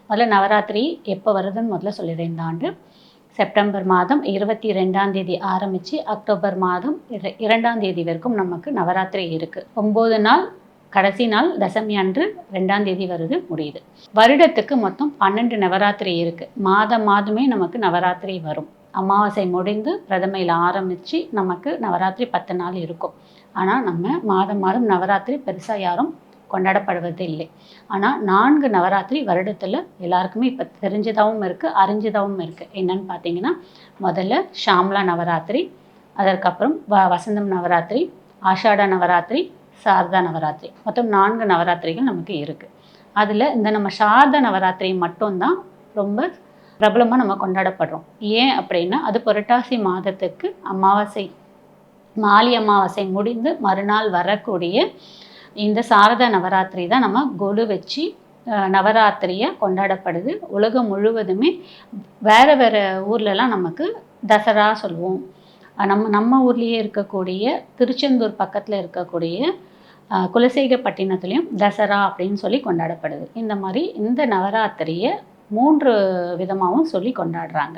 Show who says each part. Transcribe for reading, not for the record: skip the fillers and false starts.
Speaker 1: முதல்ல நவராத்திரி எப்போ வருதுன்னு முதல்ல சொல்லிடுறேன். இந்த ஆண்டு செப்டம்பர் மாதம் 22ஆம் தேதி ஆரம்பித்து அக்டோபர் மாதம் 2ஆம் தேதி வரைக்கும் நமக்கு நவராத்திரி இருக்குது. 9 நாள், கடைசி நாள் தசமி அன்று 2ஆம் தேதி வருது, முடியுது. வருடத்துக்கு மொத்தம் 12 நவராத்திரி இருக்குது. மாதமே நமக்கு நவராத்திரி வரும். அமாவாசை முடிந்து பிரதமையில் ஆரம்பித்து நமக்கு நவராத்திரி 10 நாள் இருக்கும். ஆனால் நம்ம மாதம் நவராத்திரி பெருசாக யாரும் கொண்டாடப்படுவது இல்லை. ஆனால் 4 நவராத்திரி வருடத்தில் எல்லாருக்குமே இப்போ தெரிஞ்சதாகவும் இருக்குது, அறிஞ்சதாகவும் இருக்குது. என்னன்னு பார்த்தீங்கன்னா, முதல்ல ஷாம்லா நவராத்திரி, அதற்கப்புறம் வசந்தம் நவராத்திரி, ஆஷாட நவராத்திரி, சாரதா நவராத்திரி, மொத்தம் 4 நவராத்திரிகள் நமக்கு இருக்குது. அதில் இந்த நம்ம சாரதா நவராத்திரி மட்டும்தான் ரொம்ப பிரபலமாக நம்ம கொண்டாடப்படுறோம். ஏன் அப்படின்னா, அது புரட்டாசி மாதத்துக்கு அமாவாசை, மாலி அமாவாசை முடிந்து மறுநாள் வரக்கூடிய இந்த சாரதா நவராத்திரி தான் நம்ம கொலு வச்சு நவராத்திரியை கொண்டாடப்படுது. உலகம் முழுவதுமே வேறு ஊர்லலாம் நமக்கு தசரா சொல்லுவோம். நம்ம ஊர்லேயே இருக்கக்கூடிய திருச்செந்தூர் பக்கத்தில் இருக்கக்கூடிய குலசேகரப்பட்டினத்துலேயும் தசரா அப்படின்னு சொல்லி கொண்டாடப்படுது. இந்த மாதிரி இந்த நவராத்திரியை 3 விதமாகவும் சொல்லி கொண்டாடுறாங்க.